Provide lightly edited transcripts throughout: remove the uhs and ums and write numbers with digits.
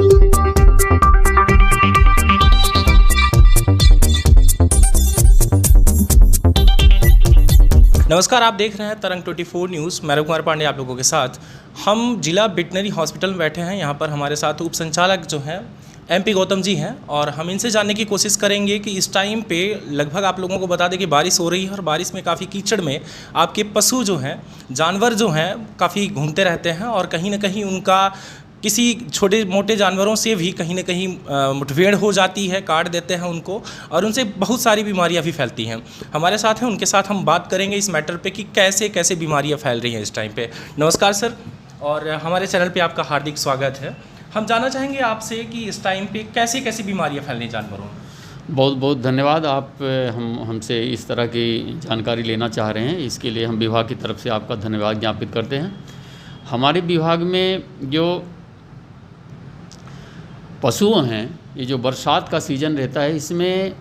नमस्कार, आप देख रहे हैं तरंग 24 न्यूज़। मैं कुमार पांडे आप लोगों के साथ। हम जिला वेटनरी हॉस्पिटल में बैठे हैं। यहाँ पर हमारे साथ उप संचालक जो हैं MP गौतम जी हैं और हम इनसे जानने की कोशिश करेंगे कि इस टाइम पे लगभग आप लोगों को बता दें कि बारिश हो रही है और बारिश में काफ़ी कीचड़ में आपके पशु जो हैं, जानवर जो हैं, काफ़ी घूमते रहते हैं और कहीं ना कहीं उनका किसी छोटे मोटे जानवरों से भी कहीं ना कहीं मुठभेड़ हो जाती है, काट देते हैं उनको और उनसे बहुत सारी बीमारियां भी फैलती हैं। हमारे साथ हैं, उनके साथ हम बात करेंगे इस मैटर पे कि कैसे कैसे बीमारियां फैल रही हैं इस टाइम पे। नमस्कार सर, और हमारे चैनल पे आपका हार्दिक स्वागत है। हम जानना चाहेंगे आपसे कि इस टाइम पे कैसे कैसे बीमारियाँ फैल रही हैं जानवरों में। बहुत बहुत धन्यवाद। आप हमसे इस तरह की जानकारी लेना चाह रहे हैं, इसके लिए हम विभाग की तरफ से आपका धन्यवाद ज्ञापित करते हैं। हमारे विभाग में जो पशु हैं, ये जो बरसात का सीज़न रहता है, इसमें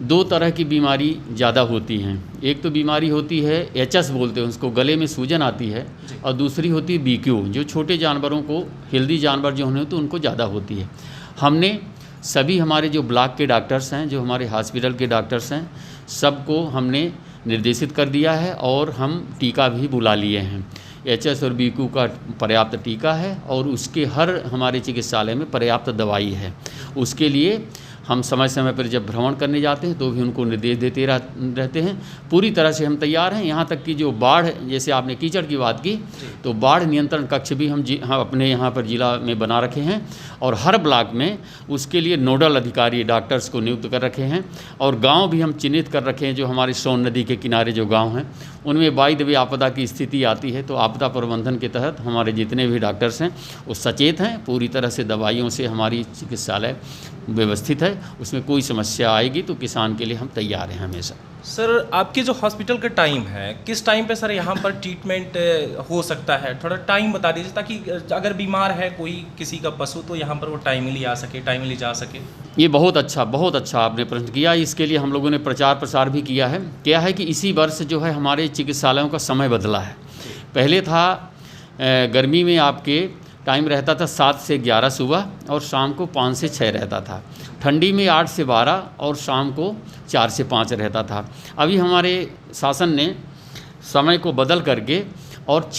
दो तरह की बीमारी ज़्यादा होती हैं। एक तो बीमारी होती है HS बोलते हैं उसको, गले में सूजन आती है, और दूसरी होती है BQ, जो छोटे जानवरों को, हेल्दी जानवर जो होने तो उनको ज़्यादा होती है। हमने सभी हमारे जो ब्लॉक के डॉक्टर्स हैं, जो हमारे हॉस्पिटल के डॉक्टर्स हैं, सबको हमने निर्देशित कर दिया है और हम टीका भी बुला लिए हैं। HS और BQ का पर्याप्त टीका है और उसके हर हमारे चिकित्सालय में पर्याप्त दवाई है। उसके लिए हम समय समय पर जब भ्रमण करने जाते हैं तो भी उनको निर्देश देते रहते हैं। पूरी तरह से हम तैयार हैं। यहाँ तक कि जो बाढ़, जैसे आपने कीचड़ की बात की, तो बाढ़ नियंत्रण कक्ष भी हम अपने यहाँ पर जिला में बना रखे हैं और हर ब्लॉक में उसके लिए नोडल अधिकारी डॉक्टर्स को नियुक्त कर रखे हैं। और गांव भी हम चिन्हित कर रखे हैं, जो हमारी सोन नदी के किनारे जो गांव हैं उनमें बाई दबी आपदा की स्थिति आती है तो आपदा प्रबंधन के तहत हमारे जितने भी डॉक्टर्स हैं वो सचेत हैं। पूरी तरह से दवाइयों से हमारी चिकित्सालय व्यवस्थित है, उसमें कोई समस्या आएगी तो किसान के लिए हम तैयार हैं हमेशा। सर, आपके जो हॉस्पिटल का टाइम है, किस टाइम पे सर यहाँ पर ट्रीटमेंट हो सकता है? थोड़ा टाइम बता दीजिए ताकि अगर बीमार है कोई किसी का पशु तो यहाँ पर वो टाइमली आ सके, टाइमली जा सके। ये बहुत अच्छा आपने प्रश्न किया। इसके लिए हम लोगों ने प्रचार प्रसार भी किया है। क्या है कि इसी वर्ष जो है हमारे चिकित्सालयों का समय बदला है। पहले था गर्मी में आपके टाइम रहता था 7 से 11 सुबह और शाम को 5 से 6 रहता था। ठंडी में 8 से 12 और शाम को 4 से 5 रहता था। अभी हमारे शासन ने समय को बदल करके और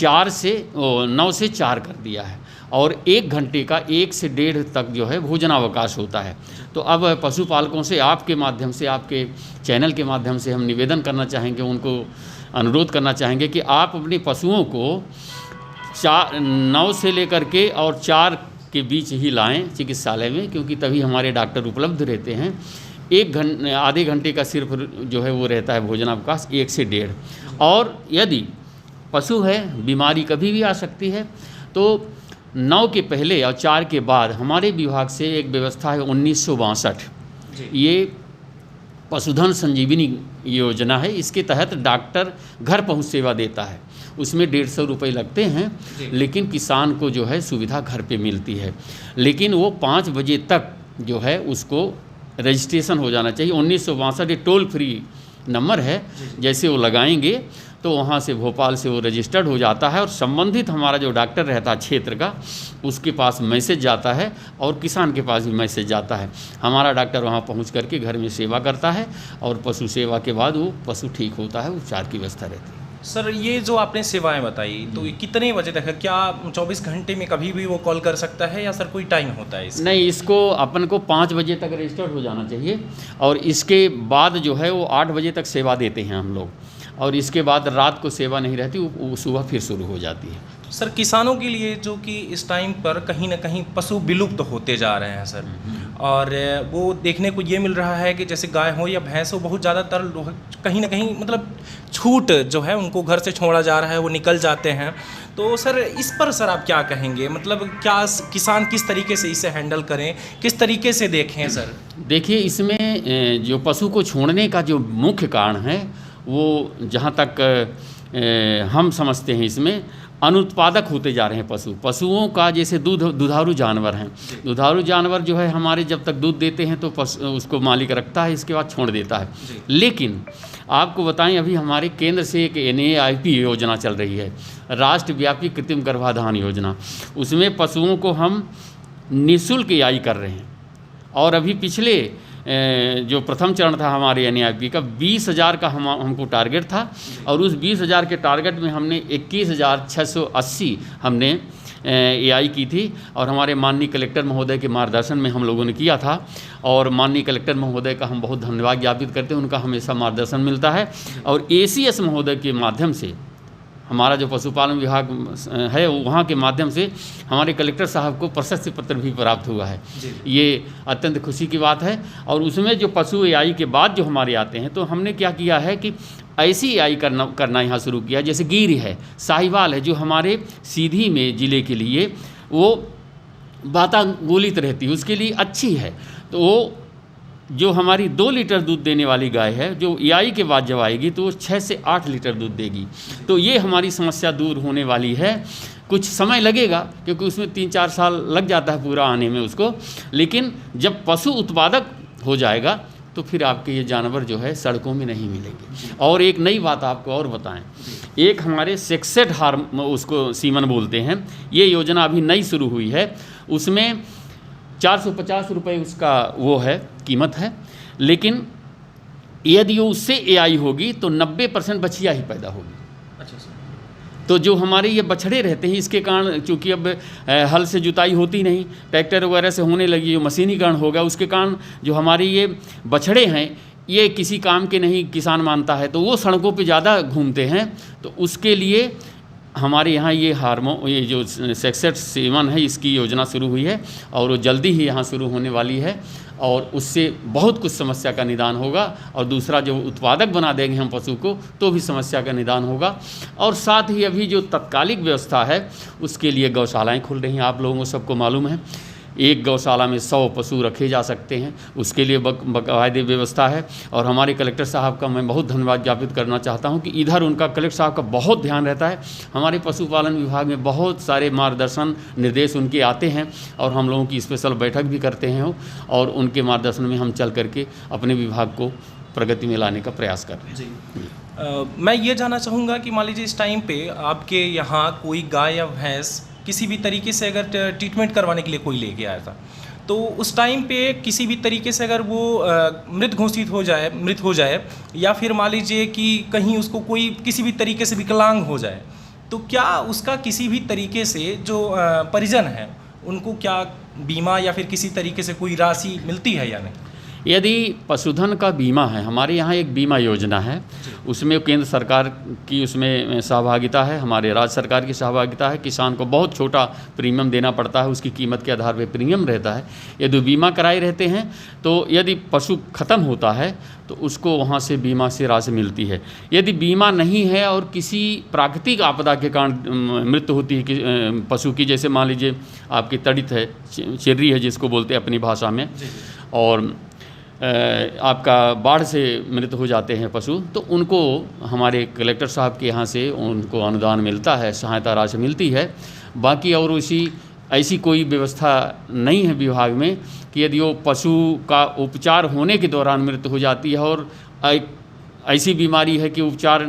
9 से 4 कर दिया है और 1 घंटे का 1 से 1.5 तक जो है भोजनावकाश होता है। तो अब पशुपालकों से आपके माध्यम से, आपके चैनल के माध्यम से हम निवेदन करना चाहेंगे, उनको अनुरोध करना चाहेंगे कि आप अपने पशुओं को 9 से लेकर के और 4 के बीच ही लाएं चिकित्सालय में, क्योंकि तभी हमारे डॉक्टर उपलब्ध रहते हैं। आधे घंटे का सिर्फ जो है वो रहता है भोजनावकाश, 1 से 1.5। और यदि पशु है, बीमारी कभी भी आ सकती है, तो 9 के पहले और 4 के बाद हमारे विभाग से एक व्यवस्था है 1962। ये पशुधन संजीवनी योजना है। इसके तहत डॉक्टर घर पहुंच सेवा देता है। उसमें 150 रुपये लगते हैं, लेकिन किसान को जो है सुविधा घर पे मिलती है। लेकिन वो 5 बजे तक जो है उसको रजिस्ट्रेशन हो जाना चाहिए। 1962 ये टोल फ्री नंबर है। जैसे वो लगाएंगे तो वहाँ से, भोपाल से वो रजिस्टर्ड हो जाता है और संबंधित हमारा जो डॉक्टर रहता है क्षेत्र का, उसके पास मैसेज जाता है और किसान के पास भी मैसेज जाता है। हमारा डॉक्टर वहाँ पहुँच करके घर में सेवा करता है और पशु सेवा के बाद वो पशु ठीक होता है, उपचार की व्यवस्था रहती है। सर, ये जो आपने सेवाएं बताई तो कितने बजे तक है? क्या 24 घंटे में कभी भी वो कॉल कर सकता है या सर कोई टाइम होता है इसका? नहीं, इसको अपन को 5 बजे तक रजिस्टर्ड हो जाना चाहिए और इसके बाद जो है वो 8 बजे तक सेवा देते हैं हम लोग, और इसके बाद रात को सेवा नहीं रहती, वो सुबह फिर शुरू हो जाती है। सर, किसानों के लिए जो कि इस टाइम पर कहीं ना कहीं पशु विलुप्त होते जा रहे हैं सर, और वो देखने को ये मिल रहा है कि जैसे गाय हो या भैंस हो, बहुत ज़्यादातर कहीं ना कहीं मतलब छूट जो है उनको घर से छोड़ा जा रहा है, वो निकल जाते हैं। तो सर, इस पर सर आप क्या कहेंगे? मतलब क्या किसान किस तरीके से इसे हैंडल करें, किस तरीके से देखें सर? देखिए, इसमें जो पशु को छोड़ने का जो मुख्य कारण है वो, जहाँ तक हम समझते हैं, इसमें अनुत्पादक होते जा रहे हैं पशुओं का। जैसे दुधारू जानवर हैं, दुधारू जानवर जो है हमारे जब तक दूध देते हैं तो उसको मालिक रखता है, इसके बाद छोड़ देता है। लेकिन आपको बताएं, अभी हमारे केंद्र से एक NAIP योजना चल रही है, राष्ट्रव्यापी कृत्रिम गर्भाधान योजना। उसमें पशुओं को हम निःशुल्क एआई कर रहे हैं। और अभी पिछले जो प्रथम चरण था हमारे NIP का 20,000 का हमको टारगेट था, और उस 20,000 के टारगेट में हमने 21,680 हमने एआई की थी, और हमारे माननीय कलेक्टर महोदय के मार्गदर्शन में हम लोगों ने किया था। और माननीय कलेक्टर महोदय का हम बहुत धन्यवाद ज्ञापित करते हैं, उनका हमेशा मार्गदर्शन मिलता है। और ACS महोदय के माध्यम से, हमारा जो पशुपालन विभाग है वहाँ के माध्यम से हमारे कलेक्टर साहब को प्रशस्ति पत्र भी प्राप्त हुआ है। ये अत्यंत खुशी की बात है। और उसमें जो पशु एआई के बाद जो हमारे आते हैं, तो हमने क्या किया है कि ऐसी एआई करना यहाँ शुरू किया, जैसे गिर है, साहिवाल है, जो हमारे सीधी में ज़िले के लिए वो वातानुकूलित रहती है, उसके लिए अच्छी है। तो वो जो हमारी 2 लीटर दूध देने वाली गाय है, जो एआई के बाद जब आएगी तो वो 6 से 8 लीटर दूध देगी। तो ये हमारी समस्या दूर होने वाली है। कुछ समय लगेगा, क्योंकि उसमें 3-4 साल लग जाता है पूरा आने में उसको, लेकिन जब पशु उत्पादक हो जाएगा तो फिर आपके ये जानवर जो है सड़कों में नहीं मिलेंगे। और एक नई बात आपको और बताएं, एक हमारे सेक्सेट हार्म, उसको सीमन बोलते हैं, ये योजना अभी नई शुरू हुई है। उसमें 450 रुपये उसका वो है, कीमत है, लेकिन यदि उससे एआई होगी तो 90% बछिया ही पैदा होगी। अच्छा सर। तो जो हमारे ये बछड़े रहते हैं, इसके कारण चूँकि अब हल से जुताई होती नहीं, ट्रैक्टर वगैरह से होने लगी, जो मशीनीकरण होगा, उसके कारण जो हमारी ये बछड़े हैं ये किसी काम के नहीं किसान मानता है, तो वो सड़कों पे ज़्यादा घूमते हैं। तो उसके लिए हमारे यहाँ ये ये जो सेक्सेट सीमन है, इसकी योजना शुरू हुई है, और वो जल्दी ही यहाँ शुरू होने वाली है। और उससे बहुत कुछ समस्या का निदान होगा। और दूसरा, जो उत्पादक बना देंगे हम पशु को, तो भी समस्या का निदान होगा। और साथ ही अभी जो तत्कालिक व्यवस्था है, उसके लिए गौशालाएँ खुल रही हैं। आप लोगों को सबको मालूम है, एक गौशाला में 100 पशु रखे जा सकते हैं, उसके लिए बाकायदे व्यवस्था है। और हमारे कलेक्टर साहब का मैं बहुत धन्यवाद ज्ञापित करना चाहता हूं कि इधर उनका, कलेक्टर साहब का बहुत ध्यान रहता है। हमारे पशुपालन विभाग में बहुत सारे मार्गदर्शन निर्देश उनके आते हैं, और हम लोगों की स्पेशल बैठक भी करते हैं, और उनके मार्गदर्शन में हम चल करके अपने विभाग को प्रगति में लाने का प्रयास कर रहे हैं। मैं ये जानना चाहूँगा कि मान लीजिए इस टाइम पे आपके यहाँ कोई गाय या भैंस किसी भी तरीके से अगर ट्रीटमेंट करवाने के लिए कोई लेके आया था, तो उस टाइम पे किसी भी तरीके से अगर वो मृत हो जाए, या फिर मान लीजिए कि कहीं उसको कोई किसी भी तरीके से विकलांग हो जाए, तो क्या उसका किसी भी तरीके से जो परिजन है उनको क्या बीमा या फिर किसी तरीके से कोई राशि मिलती है या नहीं? यदि पशुधन का बीमा है, हमारे यहाँ एक बीमा योजना है, उसमें केंद्र सरकार की उसमें सहभागिता है, हमारे राज्य सरकार की सहभागिता है। किसान को बहुत छोटा प्रीमियम देना पड़ता है, उसकी कीमत के आधार पर प्रीमियम रहता है। यदि बीमा कराए रहते हैं, तो यदि पशु ख़त्म होता है तो उसको वहाँ से बीमा से राशि मिलती है। यदि बीमा नहीं है और किसी प्राकृतिक आपदा के कारण मृत्यु होती है पशु की, जैसे मान लीजिए आपकी तड़ित है, चिर्री है जिसको बोलते हैं अपनी भाषा में, और आपका बाढ़ से मृत्यु हो जाते हैं पशु, तो उनको हमारे कलेक्टर साहब के यहाँ से उनको अनुदान मिलता है, सहायता राशि मिलती है। बाकी और ऐसी कोई व्यवस्था नहीं है विभाग में कि यदि वो पशु का उपचार होने के दौरान मृत्यु हो जाती है, और ऐसी बीमारी है कि उपचार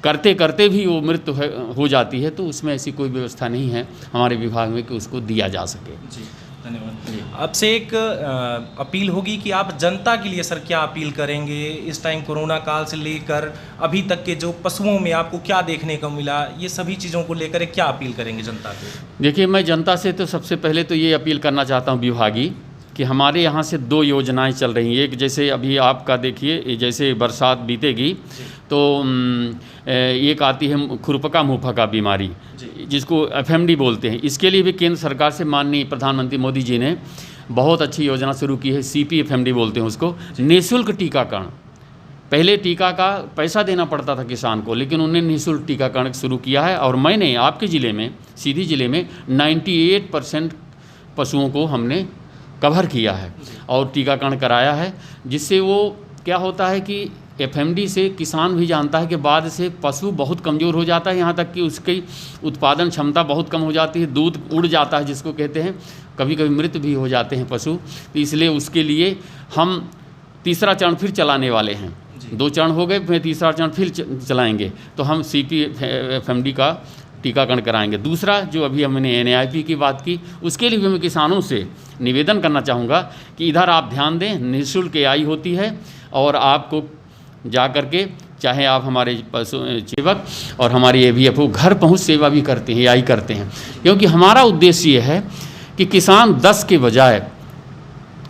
करते करते भी वो मृत्यु हो जाती है, तो उसमें ऐसी कोई व्यवस्था नहीं है हमारे विभाग में कि उसको दिया जा सके। जी, धन्यवाद। आपसे एक अपील होगी कि आप जनता के लिए सर क्या अपील करेंगे इस टाइम कोरोना काल से लेकर अभी तक के जो पशुओं में आपको क्या देखने को मिला, ये सभी चीज़ों को लेकर क्या अपील करेंगे जनता को? देखिए, मैं जनता से तो सबसे पहले तो ये अपील करना चाहता हूँ विभागीय, कि हमारे यहाँ से 2 योजनाएं चल रही हैं। एक जैसे अभी आपका देखिए, जैसे बरसात बीतेगी तो एक आती है खुरपका मुहपका बीमारी, जिसको FMD बोलते हैं। इसके लिए भी केंद्र सरकार से माननीय प्रधानमंत्री मोदी जी ने बहुत अच्छी योजना शुरू की है, CP-FMD बोलते हैं उसको, निःशुल्क टीकाकरण। पहले टीका का पैसा देना पड़ता था किसान को, लेकिन उन्होंने निःशुल्क टीकाकरण शुरू किया है। और मैंने आपके ज़िले में, सीधी ज़िले में 98% पशुओं को हमने कवर किया है और टीकाकरण कराया है, जिससे वो क्या होता है कि FMD से किसान भी जानता है कि बाद से पशु बहुत कमज़ोर हो जाता है, यहाँ तक कि उसकी उत्पादन क्षमता बहुत कम हो जाती है, दूध उड़ जाता है जिसको कहते हैं, कभी कभी मृत भी हो जाते हैं पशु। तो इसलिए उसके लिए हम तीसरा चरण फिर चलाने वाले हैं। 2 चरण हो गए, फिर तीसरा चरण फिर चलाएँगे। तो हम CP-FMD का टीकाकरण कराएंगे। दूसरा, जो अभी हमने NAIP की बात की, उसके लिए भी मैं किसानों से निवेदन करना चाहूँगा कि इधर आप ध्यान दें, निःशुल्क AI होती है और आपको जा कर के, चाहे आप हमारे पशु सेवक और हमारे AVFO घर पहुंच सेवा भी करते हैं, AI करते हैं, क्योंकि हमारा उद्देश्य ये है कि किसान 10 के बजाय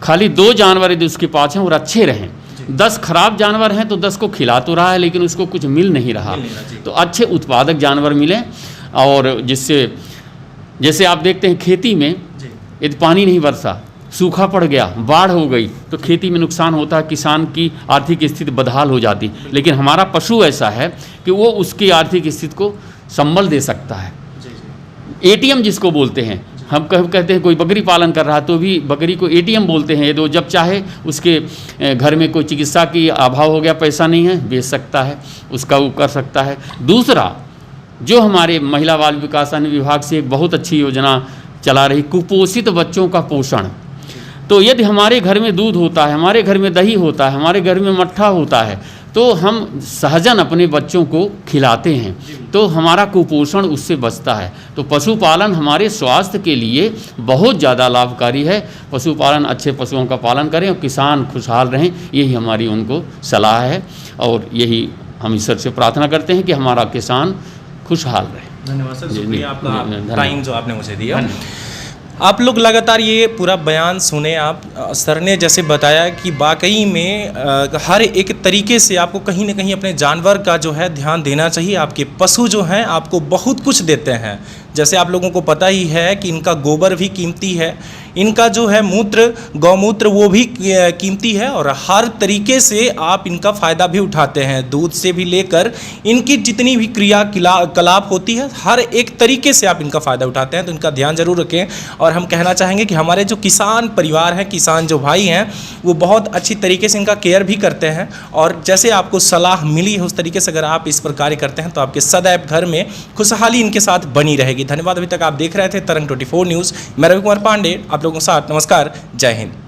खाली 2 जानवर यदि उसके पास हैं और अच्छे रहें। 10 खराब जानवर हैं तो 10 को खिला तो रहा है लेकिन उसको कुछ मिल नहीं रहा, तो अच्छे उत्पादक जानवर मिलें। और जिससे, जैसे आप देखते हैं खेती में यदि पानी नहीं बरसा, सूखा पड़ गया, बाढ़ हो गई, तो खेती में नुकसान होता है, किसान की आर्थिक स्थिति बदहाल हो जाती। लेकिन हमारा पशु ऐसा है कि वो उसकी आर्थिक स्थिति को संबल दे सकता है। ATM जिसको बोलते हैं, हम कहते हैं कोई बकरी पालन कर रहा है तो भी बकरी को ATM बोलते हैं। तो जब चाहे उसके घर में कोई चिकित्सा की अभाव हो गया, पैसा नहीं है, बेच सकता है, उसका वो कर सकता है। दूसरा, जो हमारे महिला बाल विकास विभाग से एक बहुत अच्छी योजना चला रही, कुपोषित बच्चों का पोषण। तो यदि हमारे घर में दूध होता है, हमारे घर में दही होता है, हमारे घर में मट्ठा होता है, तो हम सहजन अपने बच्चों को खिलाते हैं, तो हमारा कुपोषण उससे बचता है। तो पशुपालन हमारे स्वास्थ्य के लिए बहुत ज़्यादा लाभकारी है। पशुपालन, अच्छे पशुओं का पालन करें और किसान खुशहाल रहें, यही हमारी उनको सलाह है। और यही हम ईश्वर से प्रार्थना करते हैं कि हमारा किसान खुशहाल रहे। धन्यवाद सर, शुक्रिया आपका टाइम जो आपने मुझे दिया। आप लोग लगातार ये पूरा बयान सुने, आप सर ने जैसे बताया कि वाकई में हर एक तरीके से आपको कहीं ना कहीं अपने जानवर का जो है ध्यान देना चाहिए। आपके पशु जो हैं आपको बहुत कुछ देते हैं, जैसे आप लोगों को पता ही है कि इनका गोबर भी कीमती है, इनका जो है मूत्र, गौमूत्र, वो भी कीमती है, और हर तरीके से आप इनका फ़ायदा भी उठाते हैं। दूध से भी लेकर इनकी जितनी भी क्रियाकलाप होती है, हर एक तरीके से आप इनका फ़ायदा उठाते हैं, तो इनका ध्यान जरूर रखें। और हम कहना चाहेंगे कि हमारे जो किसान परिवार हैं, किसान जो भाई हैं, वो बहुत अच्छी तरीके से इनका केयर भी करते हैं। और जैसे आपको सलाह मिली है उस तरीके से अगर आप इस पर कार्य करते हैं तो आपके सदैव घर में खुशहाली इनके साथ बनी रहेगी। धन्यवाद। अभी तक आप देख रहे थे तरंग 24 न्यूज़। मैं रवि कुमार पांडे आप लोगों के साथ। नमस्कार, जय हिंद।